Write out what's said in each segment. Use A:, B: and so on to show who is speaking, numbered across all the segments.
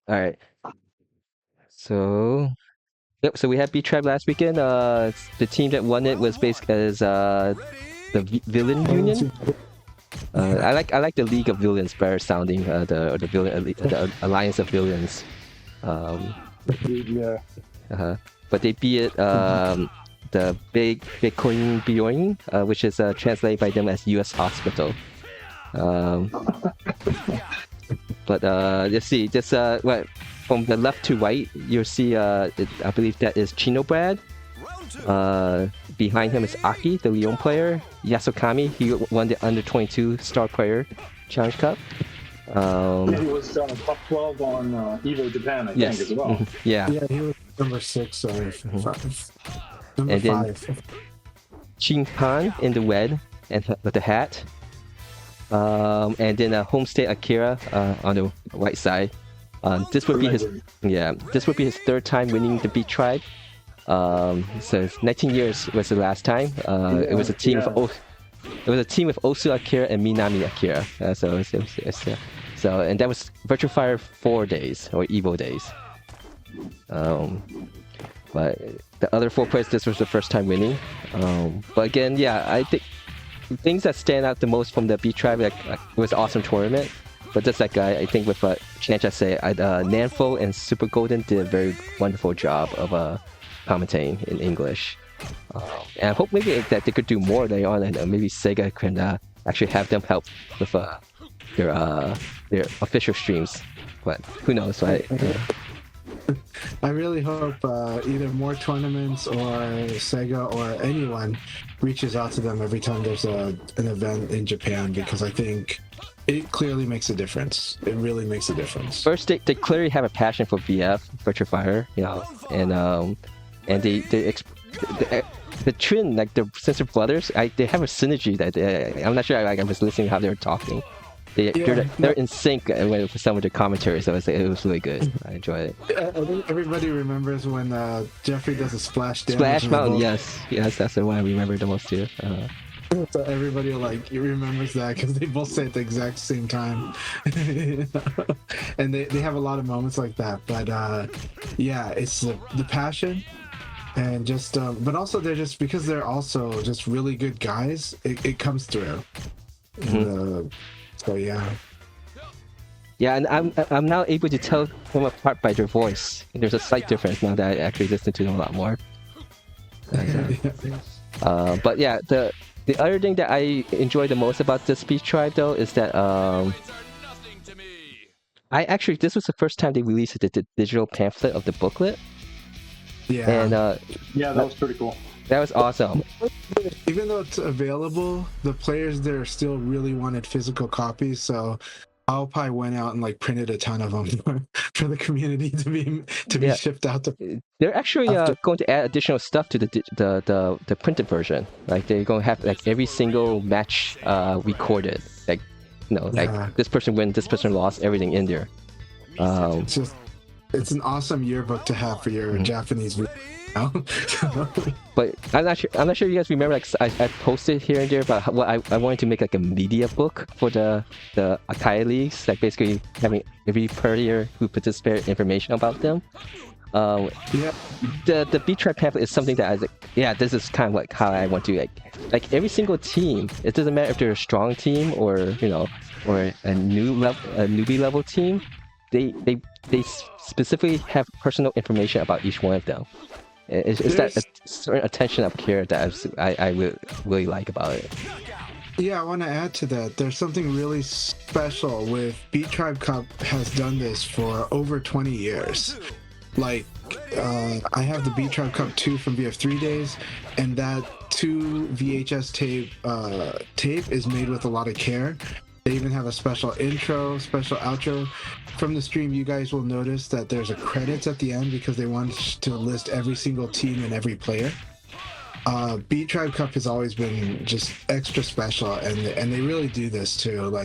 A: All right. So yep. So we had B Tribe last weekend. The team that won it was basically as the Villain Union. I like the League of Villains better sounding. The Alliance of Villains. Um,
B: Yeah.
A: but they beat the Big Bitcoin Bjorn, which is translated by them as U.S. Hospital. Um, but let's see, just what from the left to right, you'll see. I believe that is Chino Brad. Behind him is Aki, the Lyon player. Yasukami, he won the under 22 star player challenge cup.
B: Yeah, he was top 12 on Evo Japan, I think, as well.
A: Yeah.
C: Yeah, he was number 6 or 5. Number
A: And then
C: 5.
A: Chin Pan in the red and with the hat. And then Homestay Akira on the right side. This would be his third time winning the Beat Tribe. So 19 years was the last time. It was a team of Osu Akira and Minami Akira. So and that was Virtua Fighter 4 days or Evo days. But the other 4 players, this was the first time winning. But again, yeah, I think things that stand out the most from the Beat Tribe, like it was an awesome tournament. But just like I think with Chance, I say Nanfo and Super Golden did a very wonderful job of commentating in English. And I hope maybe that they could do more later on, and maybe Sega can actually have them help with their official streams. But who knows, right?
C: I really hope either more tournaments or Sega or anyone reaches out to them every time there's an event in Japan, because I think it clearly makes a difference. It really makes a difference.
A: First, they clearly have a passion for VF, Virtua Fighter, and the Trin, like the sister brothers, they have a synergy that I'm not sure. I was listening to how they were talking. They're in sync with some of the commentary, so it was really good. I enjoyed it.
C: I think everybody remembers when Jeffrey does a splash damage.
A: Splash Mountain, yes, that's the one I remember the most too.
C: So everybody remembers that because they both say it at the exact same time. And they have a lot of moments like that. But yeah, it's the passion. And just, but also they're just, because they're also just really good guys, it comes through.
A: Mm-hmm.
C: So yeah.
A: Yeah, and I'm now able to tell them apart by their voice. And there's a slight difference now that I actually listen to them a lot more. But yeah, the other thing that I enjoy the most about the Speech Tribe though is that this was the first time they released the digital pamphlet of the booklet.
C: Yeah.
A: And
B: yeah, that was pretty cool.
A: That was awesome.
C: Even though it's available, the players there still really wanted physical copies, so Alpi went out and printed a ton of them for the community to be shipped out to.
A: They're actually going to add additional stuff to the printed version. Like they're going to have every single match recorded. This person win, this person lost, everything in there.
C: It's an awesome yearbook to have for your Japanese video.
A: But I'm not sure you guys remember, I posted here and there about what I wanted to make a media book for the Akai leagues, basically having every player who participated information about them. The Beat Tribe pamphlet is something that I was this is kind of how I want to like every single team. It doesn't matter if they're a strong team or or a newbie level team. They specifically have personal information about each one of them. It's that a certain attention of care that I really like about it.
C: Yeah, I want to add to that. There's something really special with Beat Tribe Cup has done this for over 20 years. I have the Beat Tribe Cup 2 from VF3 days, and that 2 VHS tape is made with a lot of care. They even have a special intro, special outro. From the stream, you guys will notice that there's a credits at the end because they want to list every single team and every player. Beat Tribe Cup has always been just extra special, and they really do this too.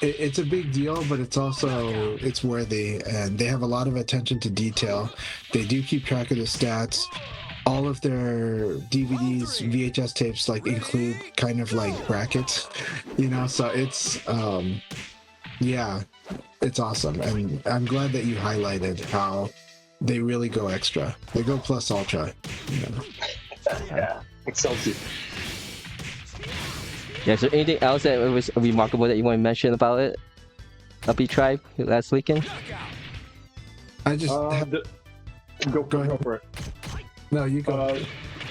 C: It's a big deal, but it's worthy, and they have a lot of attention to detail. They do keep track of the stats. All of their DVDs, VHS tapes, include kind of brackets, so it's, yeah, it's awesome, and I'm glad that you highlighted how they really go extra. They go plus ultra. You know?
B: Yeah, Excelsior.
A: Yeah, is there anything else that was remarkable that you want to mention about it? Beat Tribe last weekend?
C: I just
B: Go
C: ahead.
B: for it.
C: No, you go.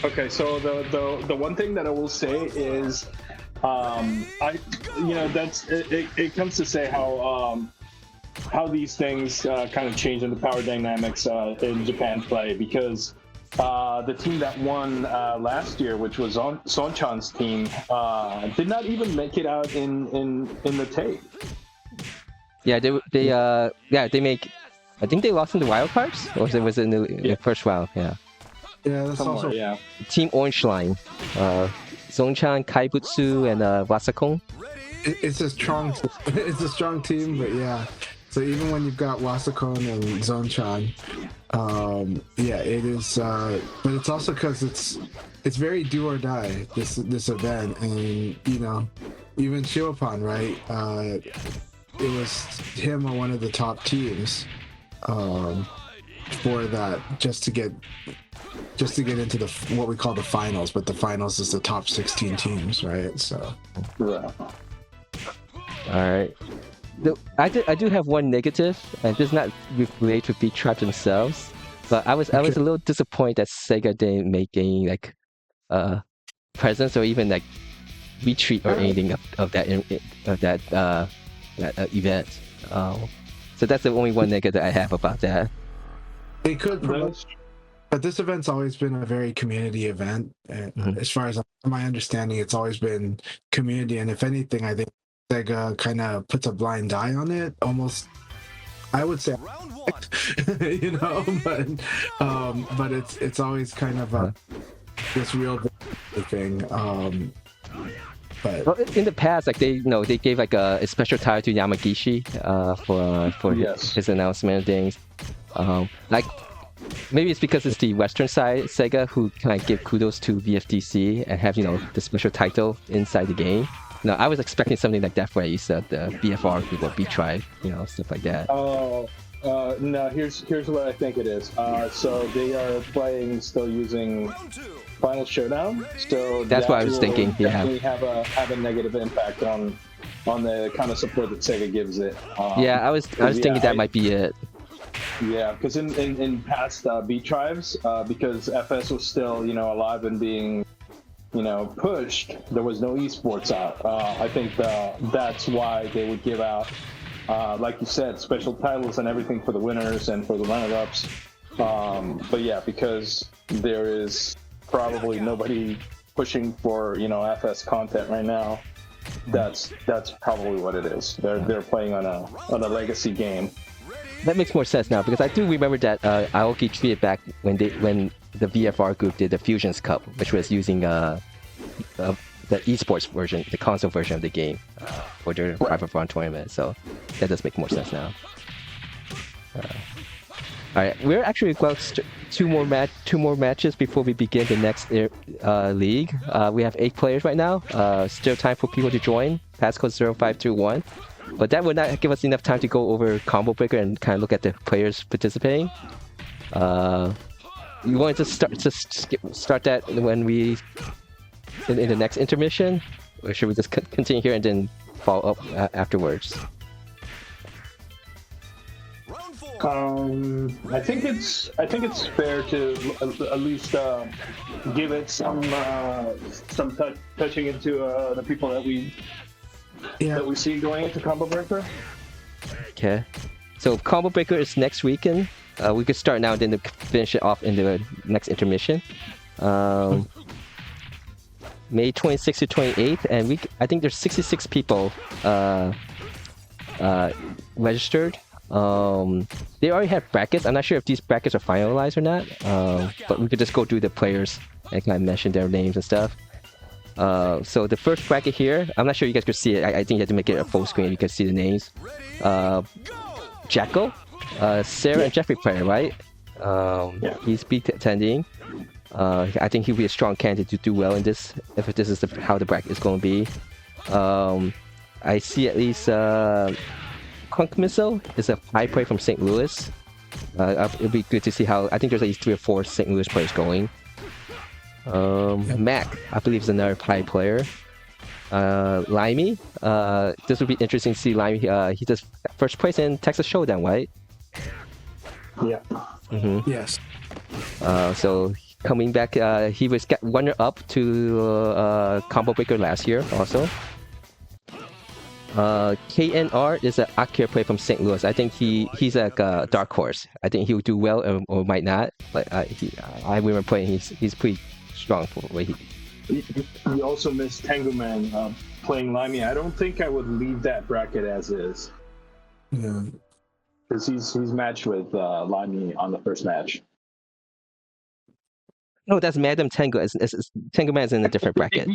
B: Okay, so the one thing that I will say is, it comes to say how these things kind of change in the power dynamics in Japan play, because the team that won last year, which was on Sonchan's team, did not even make it out in the tape.
A: Yeah, they make. I think they lost in the wild cards, or was it in the first round? Yeah.
C: Yeah, that's
B: Somewhere,
C: also
B: yeah.
A: Team Orange Line, Sonchan, Kaibutsu, and Wasakon.
C: it's a strong team, but yeah. So even when you've got Wasakon and Zonchan, yeah, it is. But it's also because it's very do or die, this event, and you know, even Shiopan, right? It was him or one of the top teams for that, just to get into what we call the finals, but the finals is the top 16 teams, right? So
B: Yeah.
A: All right. I do have one negative, and this is not related to Beat Tribe themselves, but I was a little disappointed that SEGA didn't make any like presence or even like retreat or anything of that event. So that's the only one negative I have about that.
C: they could promote, but this event's always been a very community event. And as far as my understanding, it's always been community, and if anything, I think SEGA kind of puts a blind eye on it, almost. I would say, you know, but it's always kind of this real thing. But
A: well, in the past, like they gave like a special title to Yamagishi for his announcement and things. Like maybe it's because it's the Western side SEGA who kind of give kudos to VFDC and have the special title inside the game. No, I was expecting something like that for you said the BFR or Beat Tribe, stuff like that.
B: No, here's what I think it is. So they are still using Final Showdown. So
A: that's what I was thinking. Yeah,
B: definitely have a negative impact on the kind of support that SEGA gives it.
A: Yeah, I was thinking that might be it.
B: Yeah, because in past Beat Tribes, because FS was still alive and being pushed, there was no esports out. I think that's why they would give out, like you said, special titles and everything for the winners and for the runner-ups. But yeah, because there is probably nobody pushing for FS content right now. That's probably what it is. They're playing on a legacy game.
A: That makes more sense now, because I do remember that Aoki tweeted back when the VFR group did the Fusions Cup, which was using the esports version, the console version of the game for their private round tournament. So that does make more sense now. All right, we're actually about two more matches before we begin the next league. We have 8 players right now. Still time for people to join. Passcode 0521. But that would not give us enough time to go over ComboBreaker and kind of look at the players participating. You wanted to start that when we in the next intermission, or should we just continue here and then follow up afterwards?
B: I think it's fair to at least give it some touching into the people that we see going into ComboBreaker.
A: Okay, so ComboBreaker is next weekend. We could start now and then finish it off in the next intermission. May 26th to 28th, and I think there's 66 people registered. They already have brackets. I'm not sure if these brackets are finalized or not, but we could just go through the players and kind of mention their names and stuff. So the first bracket here, I'm not sure you guys could see it. I think you have to make it a full screen. You can see the names. Jacko, Sarah and Jeffrey player, right? He's attending. I think he'll be a strong candidate to do well in this, if this is how the bracket is going to be. I see at least Punk Missile is a Pi player from St. Louis. It'll be good to see how. I think there's at least 3 or 4 St. Louis players going. Mac, I believe, is another Pi player. Limey, this would be interesting to see Limey. He does first place in Texas Showdown, right?
B: Yeah.
C: Yes.
A: So coming back, he was runner up to ComboBreaker last year also. KNR is an Akira player from St. Louis. I think he's like a dark horse. I think he'll do well or might not. But I remember playing. He's pretty strong for what he.
B: You also missed Tenguman playing Limey. I don't think I would leave that bracket as is.
C: Yeah.
B: Because he's matched with Limey on the first match.
A: No, that's Madam Tengu. Tengu Man is in a different bracket.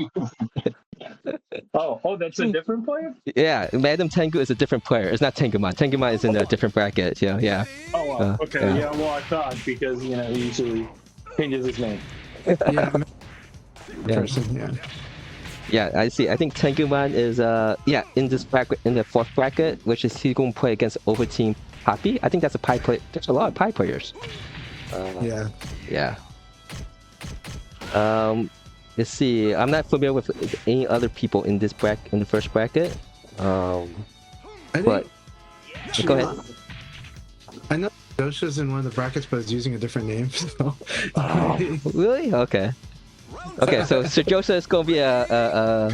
B: Oh, that's a different player?
A: Yeah, Madam Tengu is a different player. It's not Tenguman. Tenguman is in a different bracket. Yeah.
B: Oh, wow. Okay. Yeah, well, I thought because, he usually changes his name.
C: Yeah.
A: Yeah.
C: Yeah.
A: Yeah, I see. I think Tenguman is in this bracket, in the 4th bracket, which is he's going to play against Overteam Poppy. I think that's a Pi player. There's a lot of Pi players. Yeah. Let's see. I'm not familiar with any other people in this bracket, in the first bracket. But go ahead.
C: I know Joshua's in one of the brackets, but it's using a different name. So.
A: Really? Okay. So Sir Joseph is going to be a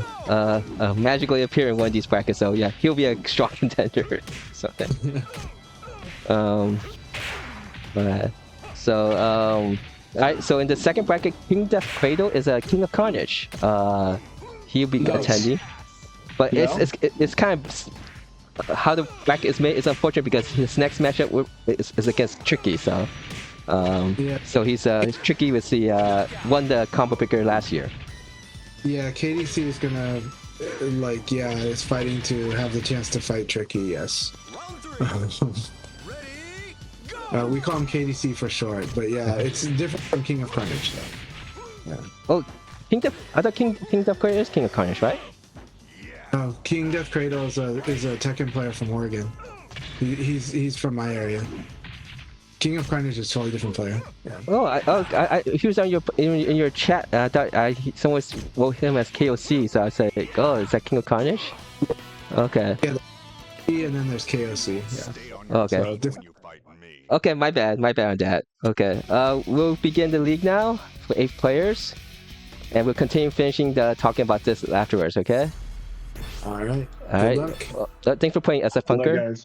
A: magically appear in one of these brackets. So yeah, he'll be a strong contender. So. Alright, so in the second bracket, King Death Cradle is a King of Carnage. He'll be attending. But it's kind of how the bracket is made is unfortunate because his next matchup is against Tricky, so so he's Tricky was won the ComboBreaker last year.
C: Yeah, KDC is gonna is fighting to have the chance to fight Tricky, yes. We call him KDC for short, but yeah, it's different from King of Carnage, though. Yeah.
A: Oh, I thought King Death Cradle is King of Carnage, right?
C: Oh, King Death Cradle is a Tekken player from Oregon. He's from my area. King of Carnage is a totally different player. Yeah.
A: He was on in your chat. I thought someone wrote him as KOC, so I said, oh, is that King of Carnage? Okay.
C: Yeah, and then there's KOC. Yeah.
A: Okay. Okay, my bad on that. Okay, we'll begin the league now for 8 players, and we'll continue talking about this afterwards. Okay.
C: All right.
A: Good luck. Thanks for playing SF Punker.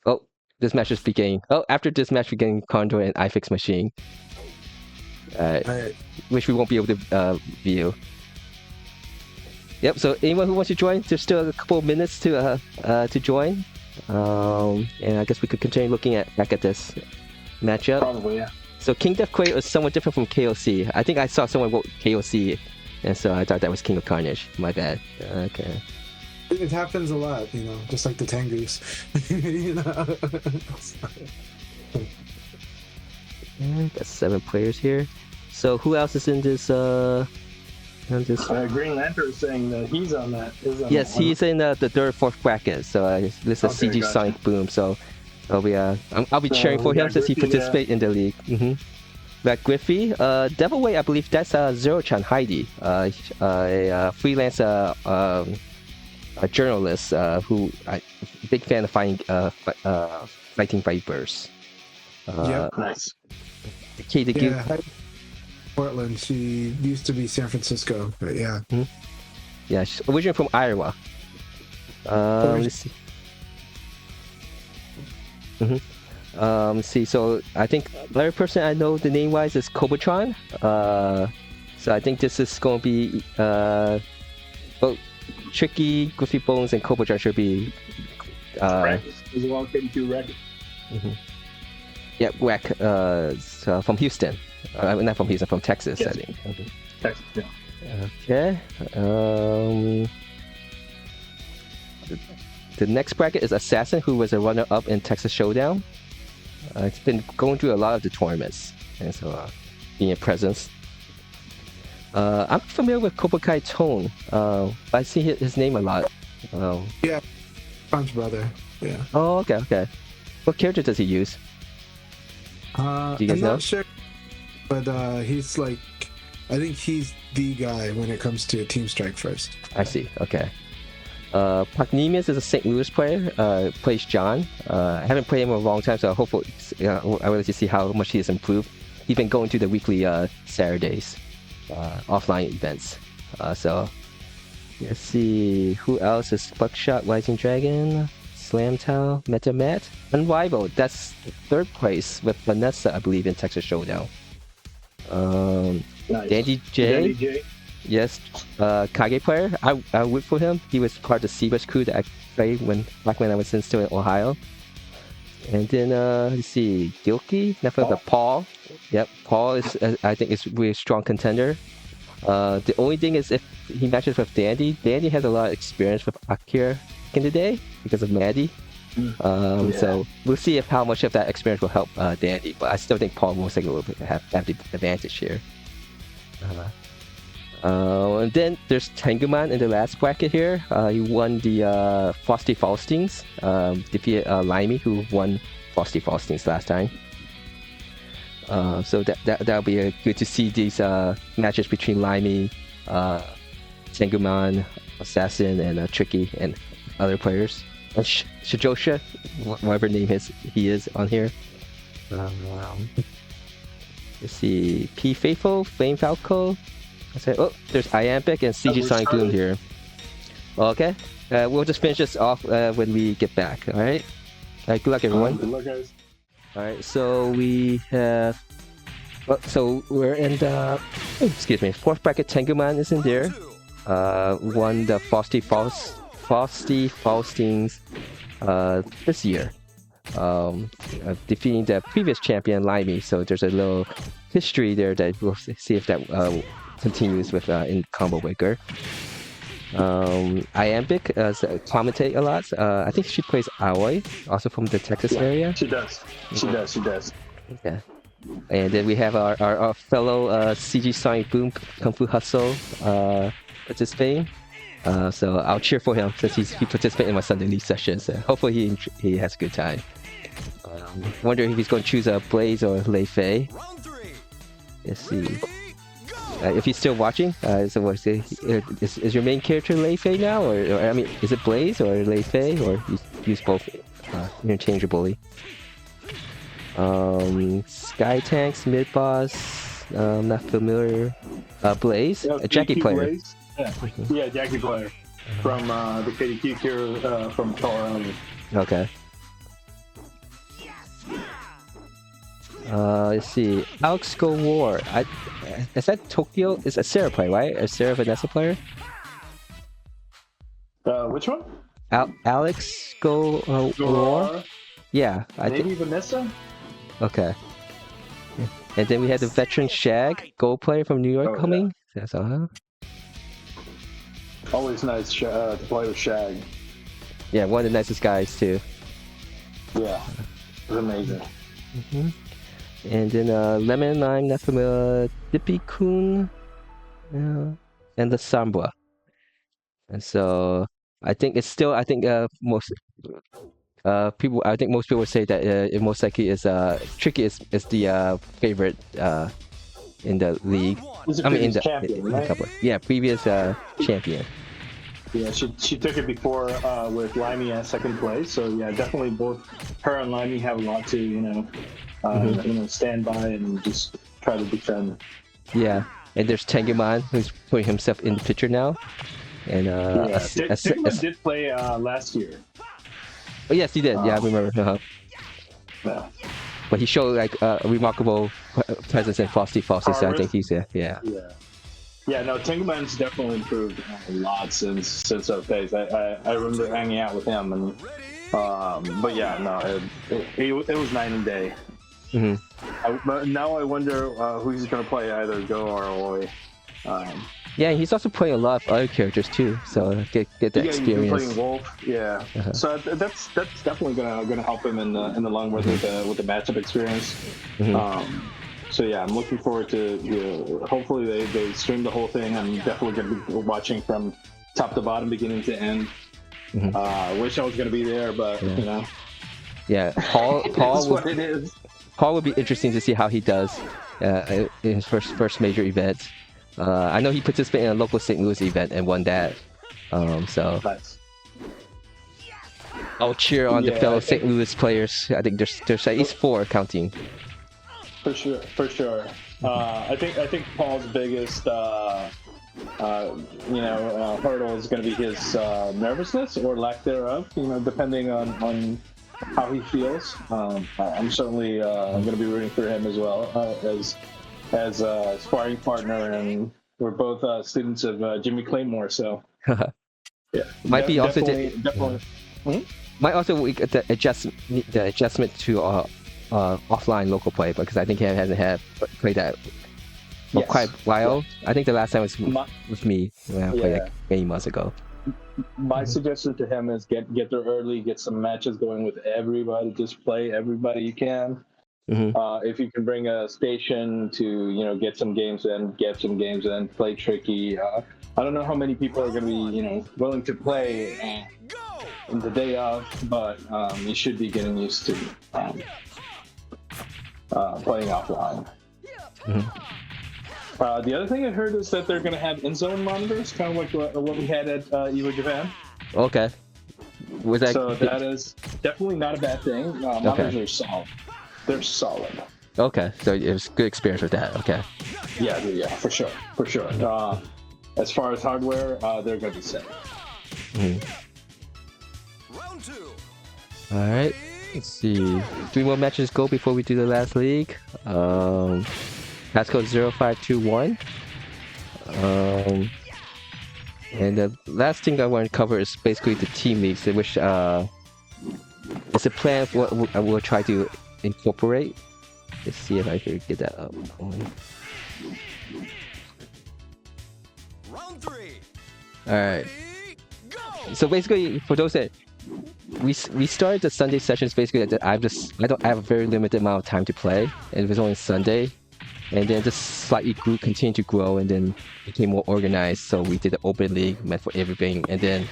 A: Oh, this match is beginning. Oh, after this match, we're getting Condor and iFix Machine. Which we won't be able to view. Yep. So anyone who wants to join, there's still a couple of minutes to join. And I guess we could continue looking back at this matchup.
B: Probably, yeah.
A: So King Death Cradle is somewhat different from KOC. I think I saw someone vote KOC, and so I thought that was King of Carnage. My bad. Okay.
C: It happens a lot, just like the Tengus.
A: Got 7 players here. So who else is in this?
B: Green Lantern is saying that he's on that.
A: Yes, he's in the 3rd, 4th bracket. So this is CG gotcha. Sonic Boom. So I'll be cheering for him since he participates in the league. Like Griffey, Devilway, I believe that's Zero-chan Heidi, a freelance a journalist who big fan of fighting vipers.
B: Nice.
C: Portland. She used to be San Francisco, but yeah.
A: Yeah, she's originally from Iowa. Let's see. Let's see. So I think another person I know the name wise is Kobotron. So I think this is going to be Tricky, Goofy Bones, and Kobotron should be.
B: Is welcome to Wreck.
A: Yeah, Wreck. From Houston. Not from Houston, from Texas, yes. I think.
B: Texas, yeah.
A: Okay. The next bracket is Assassin, who was a runner-up in Texas Showdown. It's been going through a lot of the tournaments, and so being a presence. I'm familiar with Cobra Kai Tone. I see his name a lot.
C: Yeah, Punch Brother. Yeah.
A: Oh, okay, okay. What character does he use? Do you guys
C: I'm
A: know?
C: not sure, but he's like, I think he's the guy when it comes to Team Strike First.
A: I see. Okay. Pagnemius is a St. Louis player. Plays John. I haven't played him in a long time, so hopefully I would like to see how much he has improved. He's been going to the weekly Saturdays offline events. So let's see who else is Buckshot, Rising Dragon, Slamtow, Metamat, Unrivaled. That's third place with Vanessa, I believe, in Texas Showdown.
B: Nice.
A: Dandy J.
B: Danny J.
A: Yes, Kage player. I root for him. He was part of the Seabus crew that I played back when I was still in Ohio. And then let's see, Gilkey, nothing but Paul. Yep, Paul is I think is really a strong contender. The only thing is if he matches with Dandy. Dandy has a lot of experience with Akira in the day because of Maddie. So we'll see if how much of that experience will help Dandy. But I still think Paul will take a little bit have the advantage here. And then there's Tenguman in the last bracket here. He won the Frosty Faustings, defeated Limey, who won Frosty Faustings last time. So that'll be good to see these matches between Limey, Tenguman, Assassin, and Tricky, and other players. And Shijosha, whatever name he is on here. Let's see, P Faithful, Flame Falco. Oh, there's Iambic and CG Sonic Boom here. Okay, we'll just finish this off when we get back. All right. Good luck, everyone.
B: Good luck, guys.
A: All right. So we have. So we're in the. Excuse me. Fourth bracket. Tenguman is in there. Won the Frosty Faustings this year. Defeating the previous champion Limey. So there's a little history there that we'll see if that continues with in ComboBreaker. Iambic commentate a lot. I think she plays Aoi, also from the Texas area.
B: She does. She does.
A: Yeah. And then we have our fellow CG Sonic Boom Kung Fu Hustle participating. So I'll cheer for him since he participated in my Sunday League sessions. Hopefully he has a good time. Wonder if he's going to choose a Blaze or Lei Fei. Let's see. If he's still watching, so what is your main character Lei Fei now, or I mean, is it Blaze or Lei Fei, or you use both interchangeably? Sky Tanks, Mid Boss, not familiar. Blaze, a Jackie player.
B: Blaze. Yeah, Jackie player from the KDQ here from Colorado.
A: Okay. Let's see. Alex Go War. Is that Tokyo? Is a Sarah player, right? A Sarah Vanessa player?
B: Which one?
A: Alex Go War? Yeah.
B: Maybe Vanessa?
A: Okay. And then we had the veteran Shag, Gold player from New York coming. Yeah. So,
B: Always nice to play with Shag.
A: Yeah, one of the nicest guys too.
B: Yeah. It's amazing.
A: And then Lemon Lime, not familiar, Dippy Kun, and the Sambwa. And so I think it's still, most people, I think most people would say that it most likely is Tricky is the favorite in the league.
B: In the champion, right?
A: Yeah, previous champion.
B: Yeah, she took it before with Limey at second place. So yeah, definitely both her and Limey have a lot to stand by and just try to defend.
A: Yeah, and there's Tenguman who's putting himself in the picture now. And
B: Tenguman did play last year.
A: Oh yes, he did. Yeah, I remember.
B: Yeah.
A: But he showed like a remarkable presence in Frosty Faustings. So I think he's yeah.
B: Yeah, no, Tenguman's definitely improved a lot since our phase. I remember hanging out with him, and but yeah, no, it was night and day. Now I wonder who he's gonna play, either Go or Oi.
A: Yeah, he's also playing a lot of other characters too, so get the experience.
B: He's been playing Wolf, yeah. So that's definitely gonna help him in the long run with the matchup experience. So yeah, I'm looking forward to hopefully they stream the whole thing. I'm definitely gonna be watching from top to bottom, beginning to end. I wish I was gonna be there, but you know,
A: Yeah, Paul.
B: it's what it is.
A: Paul would be interesting to see how he does in his first major event. I know he participated in a local St. Louis event and won that. So
B: Nice.
A: I'll cheer on the
B: Yeah,
A: fellow
B: I
A: St.
B: think-
A: Louis players. I think there's at least 4 counting.
B: For sure. I think Paul's biggest hurdle is going to be his nervousness or lack thereof. You know, depending on how he feels. I'm certainly going to be rooting for him as well as a sparring partner, and we're both students of Jimmy Claymore. So yeah,
A: Might be also
B: definitely.
A: might also we get the adjustment to offline local play, because I think he hasn't had played that for
B: Yes.
A: quite a while. I think the last time was
B: My-
A: with me when I played like many months ago.
B: My suggestion to him is get there early, get some matches going with everybody. Just play everybody you can. If you can bring a station to get some games in, play tricky. I don't know how many people are going to be willing to play in the day of, but you should be getting used to playing offline. The other thing I heard is that they're going to have in-zone monitors, kind of like what we had at EVO Japan.
A: Okay. Was that
B: So that is definitely not a bad thing. Monitors are solid. They're solid.
A: okay? So it was good experience with that. Okay.
B: Yeah, for sure. As far as hardware, they're going to be set.
D: Round 2.
A: All right. Let's see. 3 more matches go before we do the last league. Passcode 0521. And the last thing I want to cover is basically the team leagues, in which it's a plan for what I will try to incorporate. Let's see if I can get that up.
D: Round 3.
A: All right.
D: Go.
A: So basically, for those that we started the Sunday sessions, basically that I have a very limited amount of time to play, and it was only Sunday. And then just slightly continued to grow, and then became more organized. So we did the open league meant for everything, and then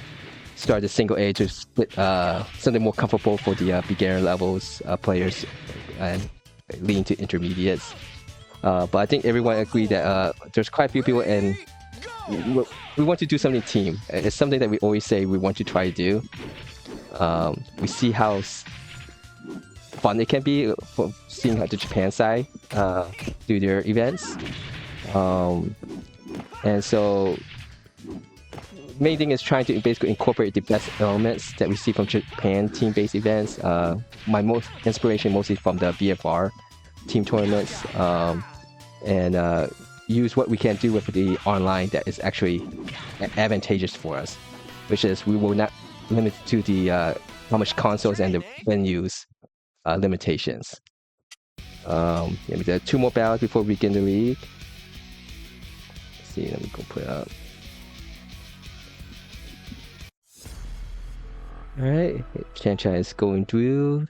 A: started the single A to split something more comfortable for the beginner levels players, and leading to intermediates. But I think everyone agreed that there's quite a few people, and we want to do something team. It's something that we always say we want to try to do. We see how fun it can be for seeing how the Japan side do their events, and so main thing is trying to basically incorporate the best elements that we see from Japan team-based events. My most inspiration mostly from the BFR team tournaments, and use what we can do with the online that is actually advantageous for us, which is we will not limit to the how much consoles and the venues limitations. There are 2 more battles before we begin the league. Let's see, let me go put it up. Alright, Chancha is going through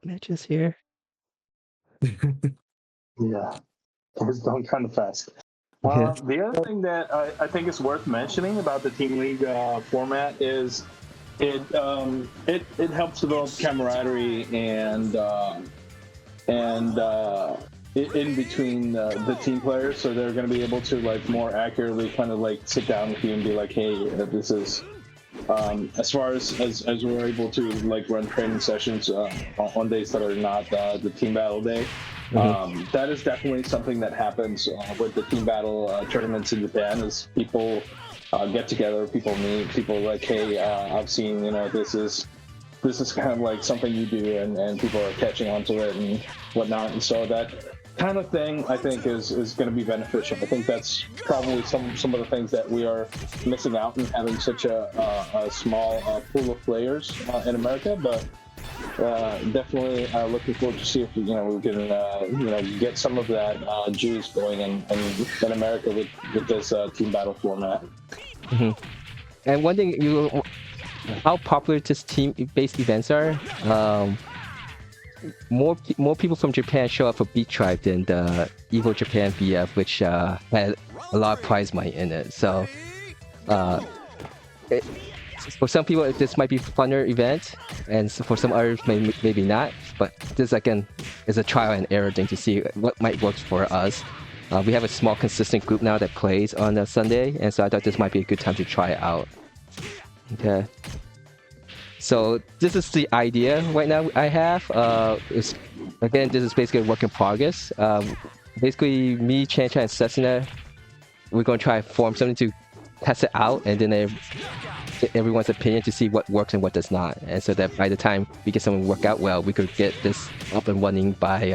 A: matches here.
B: Yeah, it's going kind of fast. The other thing that I think is worth mentioning about the team league format is it helps develop camaraderie and in between the team players, so they're going to be able to more accurately kind of sit down with you and be like, hey, this is as far as we're able to run training sessions on days that are not the team battle day. That is definitely something that happens with the team battle tournaments in Japan, is people get together, people meet, people are like, hey, I've seen, this is kind of something you do, and people are catching on to it and whatnot. And so that kind of thing, I think, is going to be beneficial. I think that's probably some of the things that we are missing out in having such a small pool of players in America, but definitely looking forward to see if we can get some of that juice going in America with this team battle format.
A: And one thing, how popular this team-based events are. More people from Japan show up for Beat Tribe than the EVO Japan BF, which had a lot of prize money in it. So for some people this might be a funner event, and for some others maybe not. But this again is a trial and error thing to see what might work for us. We have a small consistent group now that plays on a Sunday, and so I thought this might be a good time to try it out. Okay. So this is the idea right now I have. Again, this is basically a work in progress. Basically, me, Chan and Cessna, we're going to try to form something to test it out, and then get everyone's opinion to see what works and what does not. And so that by the time we get something work out well, we could get this up and running by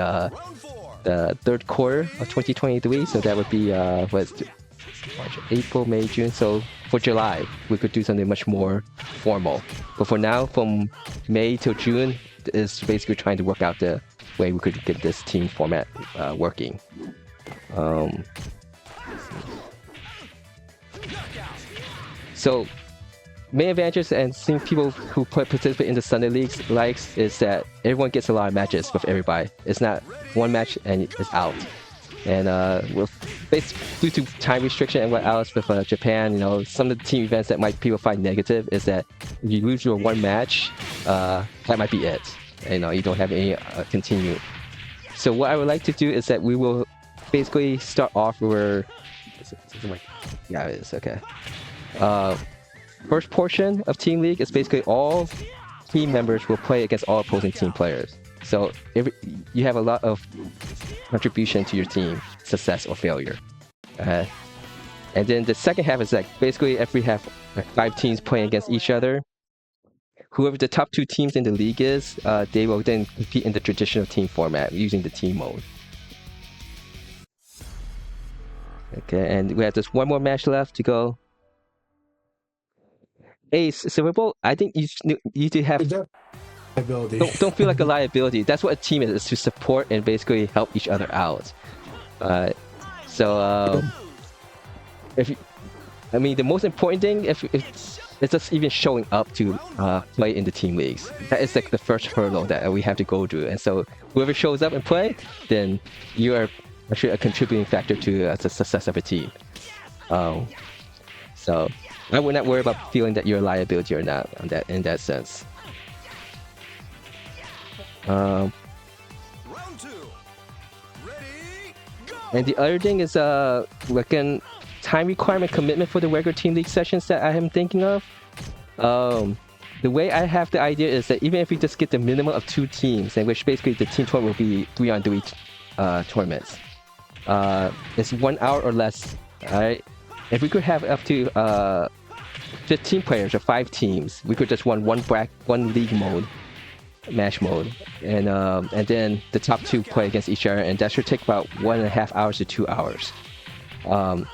A: the third quarter of 2023. So that would be March, April, May, June. So for July, we could do something much more formal. But for now, from May till June, is basically trying to work out the way we could get this team format working. So main advantages and seeing people who participate in the Sunday leagues likes is that everyone gets a lot of matches with everybody. It's not one match and it's out. And due to time restriction and what else with Japan, you know, some of the team events that people find negative is that if you lose your one match, that might be it. You know, you don't have any continue. So what I would like to do is that we will basically start off where, yeah, it is okay. First portion of Team League is basically all team members will play against all opposing team players. So you have a lot of contribution to your team success or failure. And then the second half is like basically if we have like 5 teams playing against each other, whoever the top 2 teams in the league is, they will then compete in the traditional team format using the team mode. Okay, and we have just one more match left to go. Ace, Silverbolt, I think you need to have...
C: Liability.
A: Don't feel like a liability. That's what a team is to support and basically help each other out. I mean, the most important thing it's just even showing up to play in the team leagues. That is like the first hurdle that we have to go through. And so whoever shows up and play, then you are actually a contributing factor to the success of a team. So I would not worry about feeling that you're a liability or not in that sense.
D: Round 2. Ready, go.
A: And the other thing is like a time requirement commitment for the regular team league sessions that I am thinking of. The way I have the idea is that even if we just get the minimum of 2 teams, in which basically the team tournament will be 3-on-3 tournaments, it's 1 hour or less. All right, if we could have up to 15 players or 5 teams, we could just run one league mode. Match mode, and then the top 2 play against each other, and that should take about 1.5 hours to 2 hours. I'd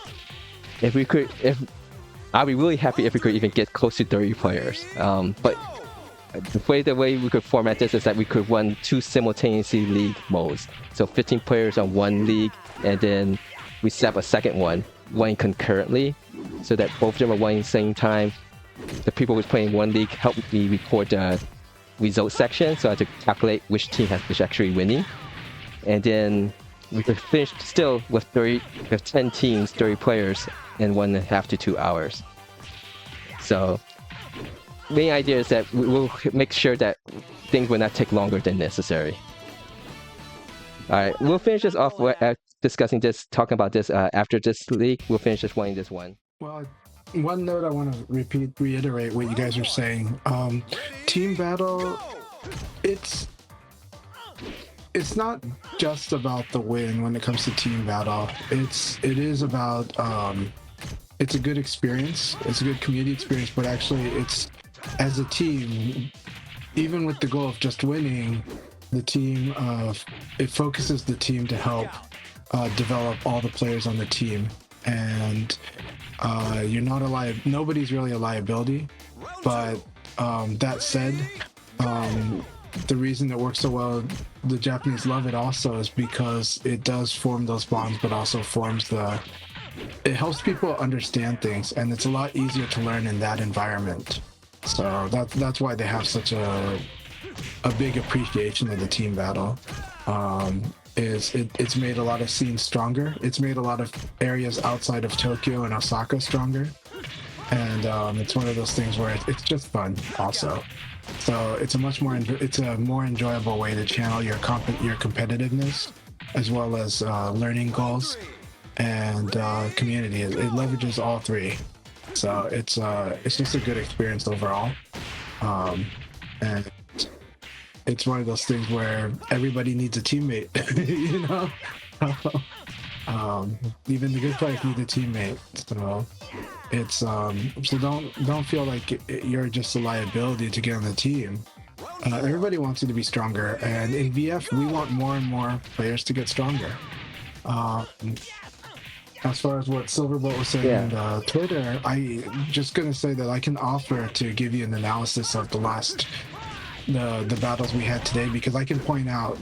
A: be really happy if we could even get close to 30 players. But the way we could format this is that we could run 2 simultaneously league modes. So 15 players on one league, and then we set up a second one running concurrently, so that both of them are running at the same time. The people who's playing one league help me record the result section, so I have to calculate which team is actually winning, and then we could finish still with 10 teams, 30 players in 1.5 to 2 hours. So main idea is that we will make sure that things will not take longer than necessary. All right, we'll finish this off talking about this after this league. We'll finish just running this one.
C: Well, one note I want to reiterate what you guys are saying. Team battle, it's not just about the win when it comes to team battle. It is about it's a good experience. It's a good community experience, but actually it's as a team, even with the goal of just winning, the team it focuses the team to help develop all the players on the team. And you're not nobody's really a liability, but that said, the reason it works so well, the Japanese love it also, is because it does form those bonds, but also it helps people understand things, and it's a lot easier to learn in that environment. So that's why they have such a big appreciation of the team battle. It's made a lot of scenes stronger. It's made a lot of areas outside of Tokyo and Osaka stronger. and it's one of those things where it's just fun also. So it's a more enjoyable way to channel your competitiveness, as well as learning goals and community. It leverages all three, so it's just a good experience overall, and it's one of those things where everybody needs a teammate, you know. Even the good players need a teammate, so it's so don't feel like you're just a liability to get on the team. Everybody wants you to be stronger, and in VF we want more and more players to get stronger. As far as what Silverbolt was saying on Twitter, I just gonna say that I can offer to give you an analysis of the battles we had today, because I can point out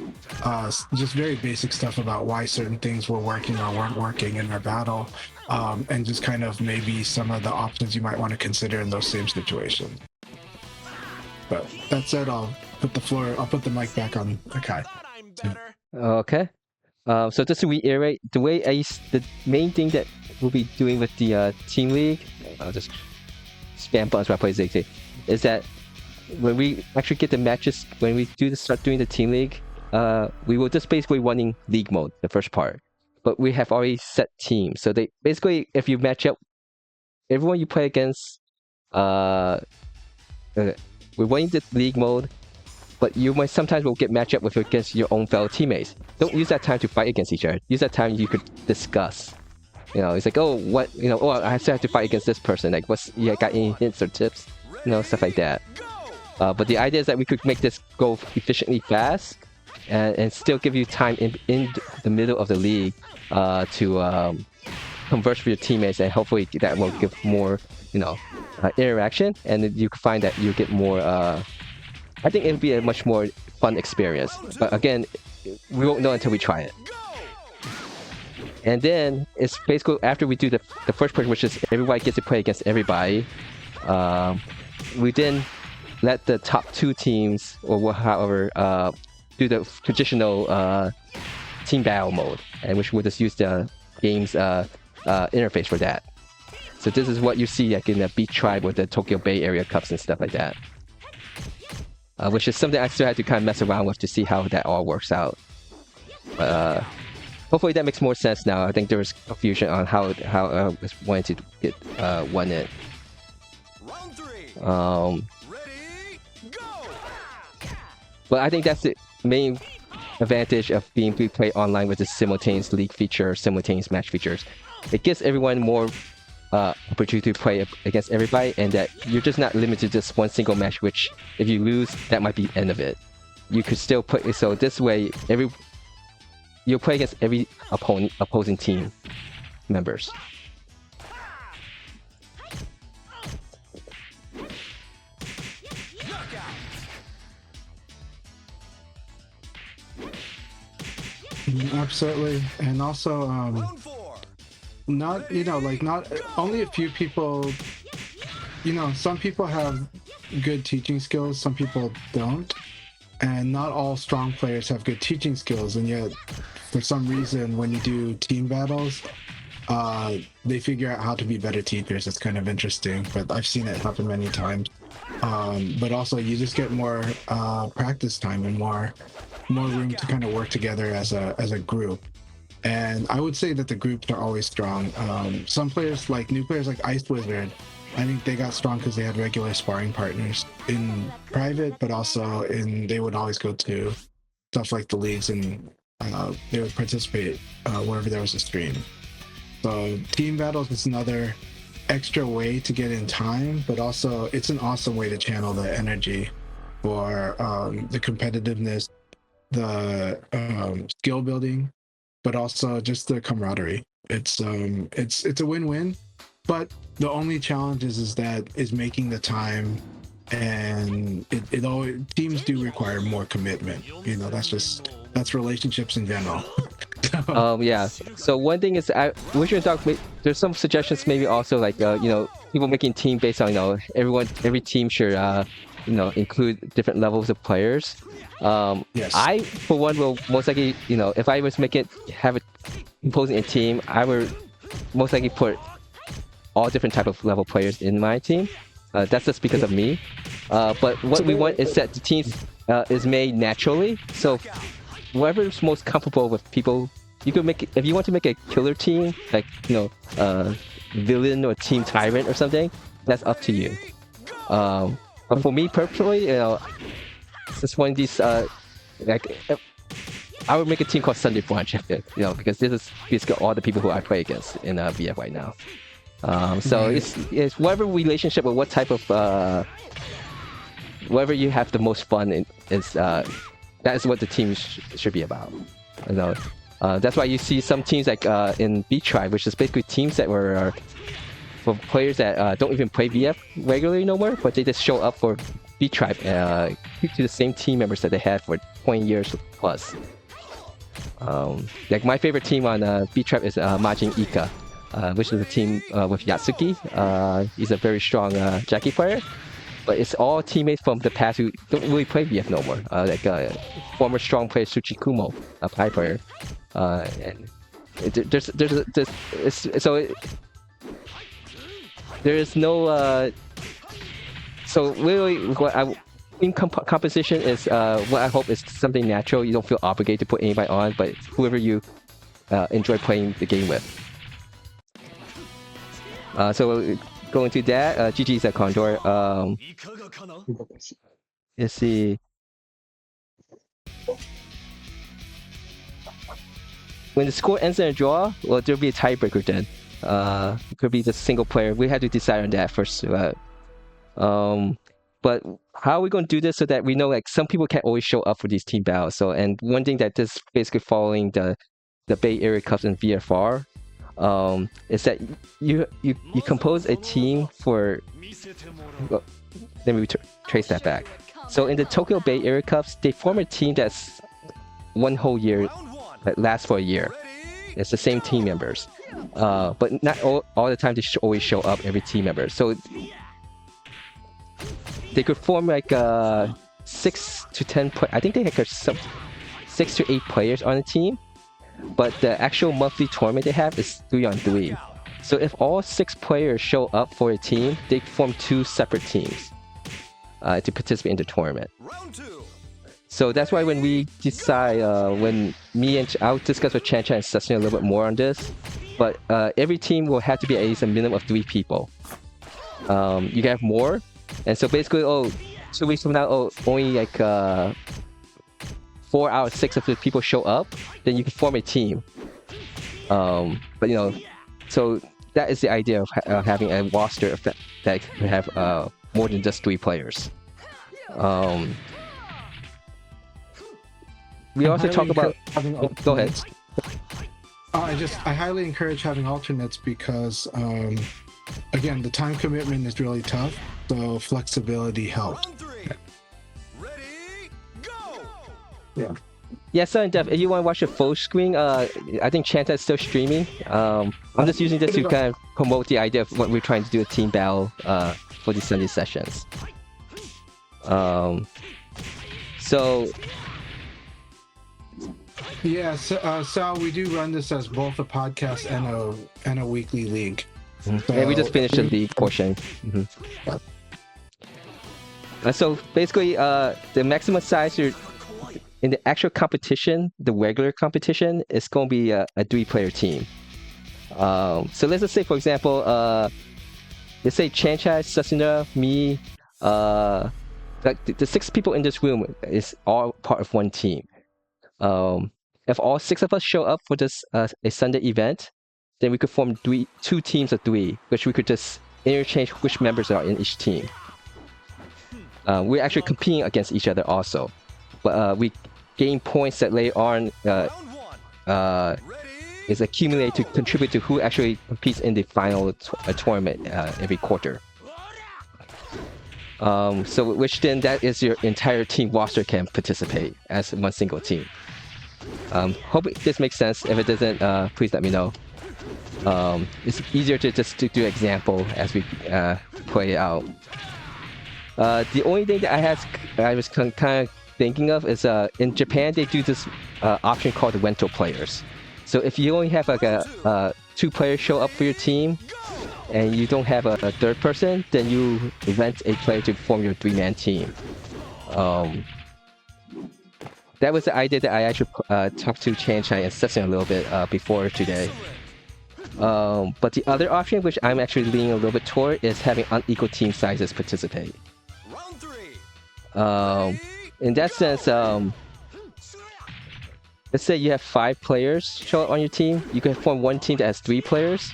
C: just very basic stuff about why certain things were working or weren't working in our battle, and just kind of maybe some of the options you might want to consider in those same situations. But that said, I'll put the mic back on Akai.
A: Okay. So just to reiterate, the main thing that we'll be doing with the team league, I'll just spam buttons while I play ZigZag, is that when we actually get the matches, when we start doing the team league, we will just basically running league mode, the first part. But we have already set teams. So they basically, if you match up everyone you play against, we're running the league mode, but you might sometimes will get matched up with against your own fellow teammates. Don't use that time to fight against each other. Use that time you could discuss. You know, it's like, oh, what, you know, oh, I still have to fight against this person. Like, got any hints or tips? You know, stuff like that. But the idea is that we could make this go efficiently fast, and still give you time in the middle of the league to converse with your teammates, and hopefully that will give more, you know, interaction, and then you can find that you get more. I think it'll be a much more fun experience. But again, we won't know until we try it. And then it's basically after we do the first part, which is everybody gets to play against everybody. We then let the top two teams, or however, do the traditional team battle mode, and which we'll just use the game's interface for that. So this is what you see like in the Beat Tribe with the Tokyo Bay Area Cups and stuff like that. Which is something I still had to kind of mess around with to see how that all works out. Hopefully that makes more sense now. I think there was confusion on how I was wanting to get won it. But I think that's the main advantage of being able to play online with the simultaneous league feature, simultaneous match features. It gives everyone more opportunity to play against everybody, and that you're just not limited to just one single match, which if you lose, that might be the end of it. You could still play, so this way you'll play against every opposing team members.
C: Absolutely. And also not, you know, like, not only a few people, you know, some people have good teaching skills, some people don't, and not all strong players have good teaching skills, and yet for some reason when you do team battles, they figure out how to be better teachers. It's kind of interesting, but I've seen it happen many times. But also you just get more practice time and more room to kind of work together as a group. And I would say that the groups are always strong. Some players, like new players like Ice Wizard, I think they got strong because they had regular sparring partners in private, but also they would always go to stuff like the leagues, and they would participate wherever there was a stream. So team battles is another extra way to get in time, but also it's an awesome way to channel the energy for the competitiveness, the skill building, but also just the camaraderie. It's a win-win, but the only challenge is making the time, and it always, teams do require more commitment. You know, that's relationships in general.
A: Yeah. So one thing is, we should talk. There's some suggestions, maybe also like you know, people making team based on, you know, every team should you know, include different levels of players.
C: Yes.
A: I, for one, will most likely, you know, if I was composing a team, I would most likely put all different type of level players in my team. That's just because of me. But what we want is that the team is made naturally. So whoever's most comfortable with people, you could make. If you want to make a killer team, like villain or team tyrant or something, that's up to you. But for me personally, since one of these I would make a team called Sunday Brunch, because this is basically all the people who I play against in VF right now. So it's whatever relationship or what type of whatever you have the most fun in is that is what the team should be about. That's why you see some teams like in B Tribe, which is basically teams that were for players that don't even play VF regularly no more, but they just show up for B Tribe to the same team members that they had for 20 years plus. Like my favorite team on B Tribe is Majin Ika, which is a team with Yatsuki. He's a very strong Jackie player, but it's all teammates from the past who don't really play VF no more. Like former strong player Tsuchikumo, a Pi player. And there is no. So really, what team composition is what I hope is something natural. You don't feel obligated to put anybody on, but whoever you enjoy playing the game with. So going to that, GG's at Condor. Let's see. When the score ends in a draw, well, there'll be a tiebreaker then. It could be just single player. We had to decide on that first. But how are we going to do this so that we know like some people can't always show up for these team battles? So, and one thing that is basically following the Bay Area Cups and VFR is that you compose a team for. Well, let me trace that back. So in the Tokyo Bay Area Cups, they form a team that's one whole year that lasts for a year. It's the same team members, but not all the time they always show up every team member. So they could form like 6 to 10. I think they have 6 to 8 players on a team, but the actual monthly tournament they have is 3-on-3. So if all 6 players show up for a team, they form 2 separate teams to participate in the tournament. So that's why when we decide, when me and I'll discuss with Chan and Session a little bit more on this, but every team will have to be at least a minimum of 3 people. You can have more, and so basically, 2 weeks from now, only like 4 out of 6 of the people show up, then you can form a team. But so that is the idea of having a roster that can have more than just 3 players. We also talk about. Go ahead.
C: I highly encourage having alternates because, again, the time commitment is really tough, so flexibility helps. Yeah.
A: Yeah, so in depth, if you want to watch the full screen, I think Chanta is still streaming. I'm just using this to kind of promote the idea of what we're trying to do a team battle for these Sunday sessions. So.
C: Yeah, Sal, we do run this as both a podcast and a weekly league.
A: So, yeah, we just finished the league portion. So basically, the maximum size in the actual competition, the regular competition, is going to be a 3-player team. So let's just say, for example, let's say Chanchai, Sasuna, me, like the 6 people in this room is all part of one team. If all 6 of us show up for this a Sunday event, then we could form 2 teams of 3, which we could just interchange which members are in each team. We're actually competing against each other also, but we gain points that later on is accumulated to contribute to who actually competes in the final tournament every quarter. So which then that is your entire team roster can participate as one single team. Hope this makes sense. If it doesn't, please let me know. It's easier to just do example as we play it out. The only thing that I was kind of thinking of is in Japan they do this option called the rental players. So if you only have like a 2 players show up for your team, and you don't have a third person, then you rent a player to form your 3-man team. That was the idea that I actually talked to Chan-Chai and Sesson a little bit before today. But the other option, which I'm actually leaning a little bit toward, is having unequal team sizes participate. In that sense, let's say you have 5 players show up on your team. You can form one team that has 3 players,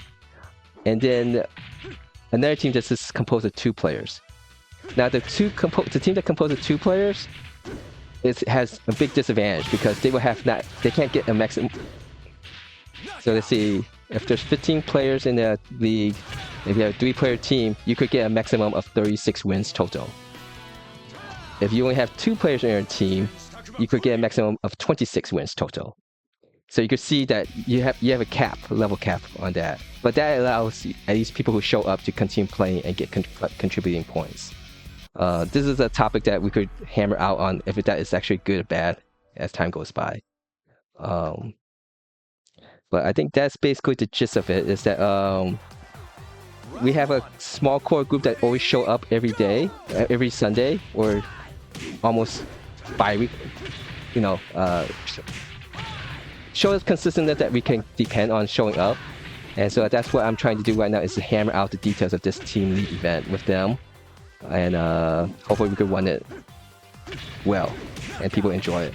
A: and then another team that's just composed of 2 players. Now, the team that composes 2 players has a big disadvantage because they can't get a maximum. So let's see, if there's 15 players in the league, if you have a 3-player team, you could get a maximum of 36 wins total. If you only have 2 players in your team, you could get a maximum of 26 wins total. So you could see that you have a level cap on that. But that allows at least people who show up to continue playing and get contributing points. This is a topic that we could hammer out on if that is actually good or bad as time goes by. But I think that's basically the gist of it, is that we have a small core group that always show up every day, every Sunday, or almost bi-weekly, show us consistent that we can depend on showing up. And so that's what I'm trying to do right now, is to hammer out the details of this team league event with them. And hopefully we could run it well and people enjoy it.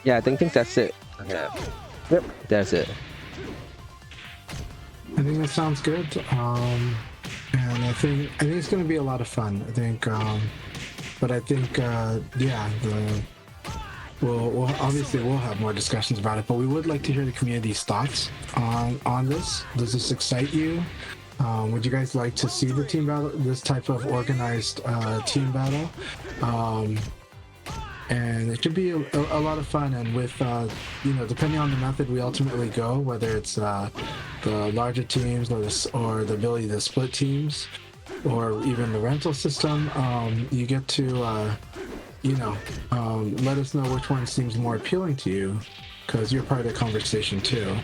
A: Yeah, I think that's it. Yeah. Yep, that's it.
C: I think that sounds good. And I think it's going to be a lot of fun. I think, but I think, we'll have more discussions about it. But we would like to hear the community's thoughts on this. Does this excite you? Would you guys like to see the team battle, this type of organized team battle? And it should be a lot of fun. And with depending on the method we ultimately go, whether it's the larger teams or the ability to split teams, or even the rental system, you get to let us know which one seems more appealing to you, because you're part of the conversation too.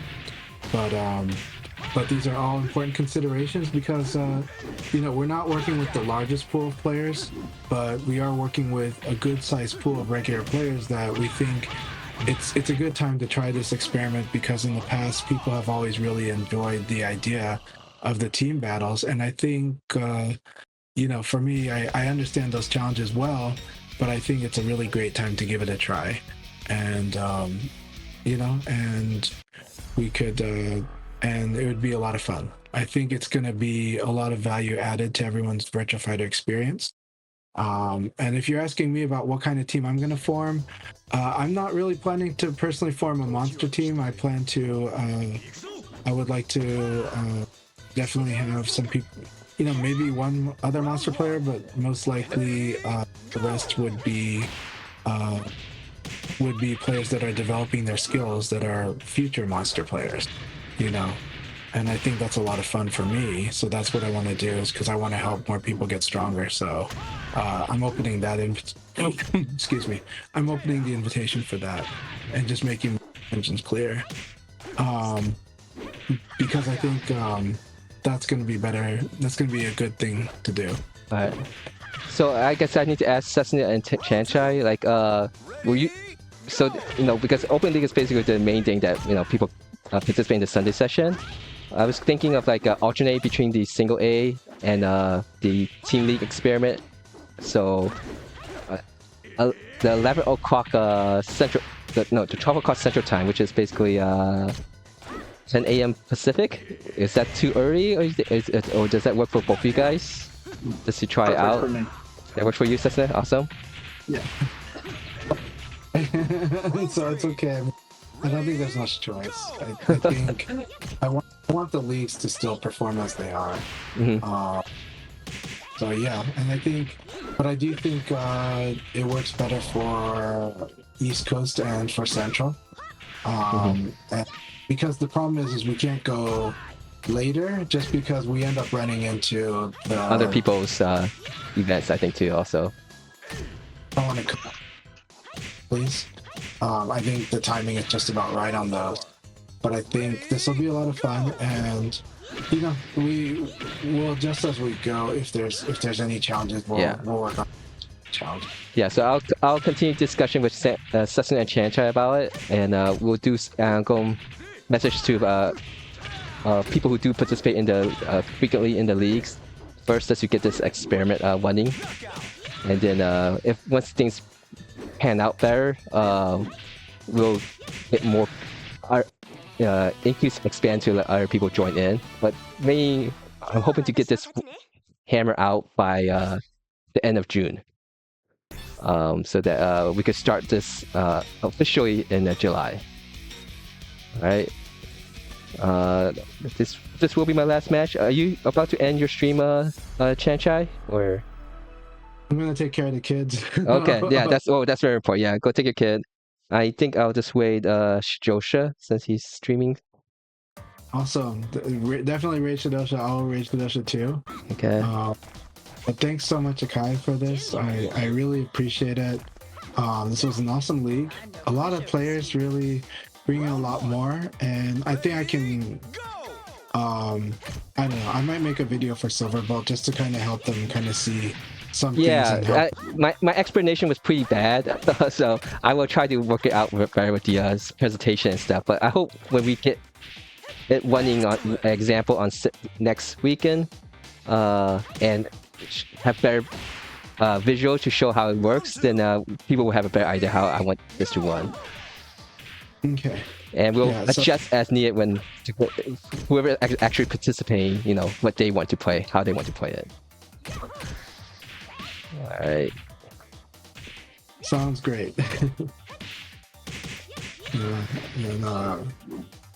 C: But these are all important considerations because we're not working with the largest pool of players, but we are working with a good sized pool of regular players that we think it's a good time to try this experiment, because in the past people have always really enjoyed the idea of the team battles. And I think for me, I understand those challenges well, but I think it's a really great time to give it a try. And and we could and it would be a lot of fun. I think it's going to be a lot of value added to everyone's Virtua Fighter experience. And if you're asking me about what kind of team I'm going to form, I'm not really planning to personally form a monster team. I would like to definitely have some people, maybe one other monster player, but most likely the rest would be players that are developing their skills that are future monster players. And I think that's a lot of fun for me. So that's what I want to do, is because I want to help more people get stronger. So I'm opening that excuse me. I'm opening the invitation for that and just making my intentions clear. Because I think that's going to be better. That's going to be a good thing to do.
A: All right. So I guess I need to ask Sesnia and Chan-Chai, were you... So, because Open League is basically the main thing that, people participate in the Sunday session. I was thinking of alternate between the single A and the Team League experiment. So, the 11 o'clock Central... the 12 o'clock Central Time, which is basically 10 a.m. Pacific. Is that too early, or does that work for both of you guys? Just to try it out?
B: For me.
A: That works for you, Sesnia? Awesome.
C: Yeah. So it's okay. I don't think there's much choice. I think I want the leagues to still perform as they are.
A: Mm-hmm.
C: So yeah, and I do think it works better for East Coast and for Central. And because the problem is we can't go later, just because we end up running into the
A: other people's events, I think, too, also.
C: I want to please. I think the timing is just about right on those. But I think this will be a lot of fun, and you know, we will adjust as we go. If there's any challenges, we'll work on challenge.
A: Yeah, so I'll continue discussion with Sesson and Chanchai about it, and we'll do go message to people who do participate in the frequently in the leagues first, as you get this experiment running, and then if once things pan out better, we'll get more expand to let other people join in. But I'm hoping to get this hammer out by the end of June, so that we could start this officially in July. All right. This will be my last match. Are you about to end your stream, Chanchai, or?
C: I'm gonna take care of the kids.
A: Okay, yeah, that's very important. Yeah, go take your kid. I think I'll just wait Shijosha since he's streaming.
C: Awesome. Definitely raid Shidosha. I'll raid Shidosha too.
A: Okay.
C: But thanks so much, Akai, for this. I really appreciate it. This was an awesome league. A lot of players really bringing a lot more, and I think I can. I don't know. I might make a video for Silverbolt just to kind of help them kind of see some things.
A: Yeah, my explanation was pretty bad, so I will try to work it out better with the presentation and stuff. But I hope when we get it running on example on next weekend, and have better visual to show how it works, then people will have a better idea how I want this to run.
C: Okay.
A: And we'll adjust as needed when whoever actually participating, you know, what they want to play, how they want to play it. All right.
C: Sounds great.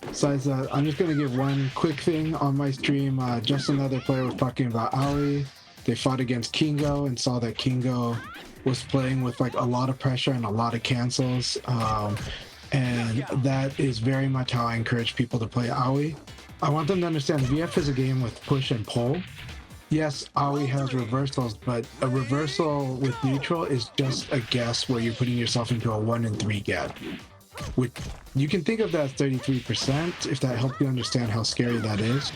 C: Besides that, I'm just gonna give one quick thing on my stream. Just another player was talking about Aoi. They fought against Kingo and saw that Kingo was playing with like a lot of pressure and a lot of cancels. And that is very much how I encourage people to play Aoi. I want them to understand VF is a game with push and pull. Yes, Aoi has reversals, but a reversal with neutral is just a guess where you're putting yourself into a 1 in 3 gap. Which you can think of that as 33%, if that helps you understand how scary that is.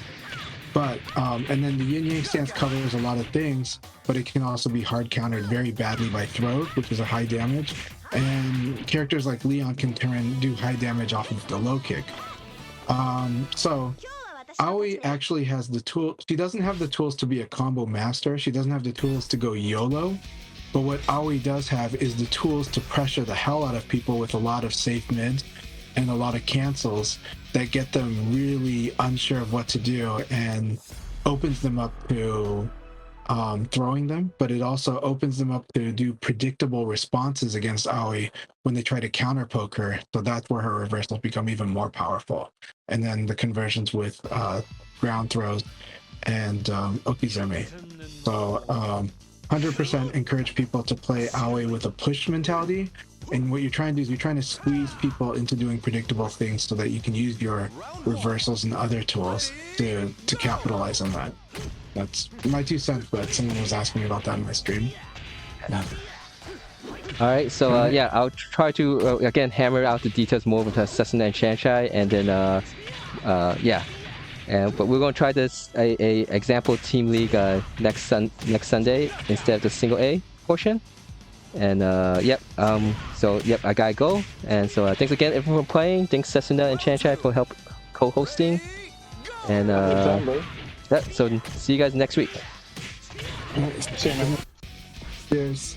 C: But, and then the yin yang stance covers a lot of things, but it can also be hard countered very badly by throw, which is a high damage. And characters like Leon can do high damage off of the low kick. So Aoi actually has the tool. She doesn't have the tools to be a combo master. She doesn't have the tools to go YOLO. But what Aoi does have is the tools to pressure the hell out of people with a lot of safe mids and a lot of cancels that get them really unsure of what to do and opens them up to throwing them, but it also opens them up to do predictable responses against Aoi when they try to counter poke her. So that's where her reversals become even more powerful. And then the conversions with ground throws and Okizeme. So 100% encourage people to play Aoi with a push mentality. And what you're trying to do is you're trying to squeeze people into doing predictable things so that you can use your reversals and other tools to capitalize on that. That's my 2 cents, but someone was asking me about that in my stream.
A: All right, so yeah, I'll try to again hammer out the details more with Sesson and Chanchai, and then yeah, but we're gonna try this a example team league next Sunday instead of the single A portion. And yep, so yep, I gotta go. And so thanks again everyone for playing. Thanks Sesuna and Chanchai for help co-hosting. And yeah, so see you guys next week.
C: Cheers.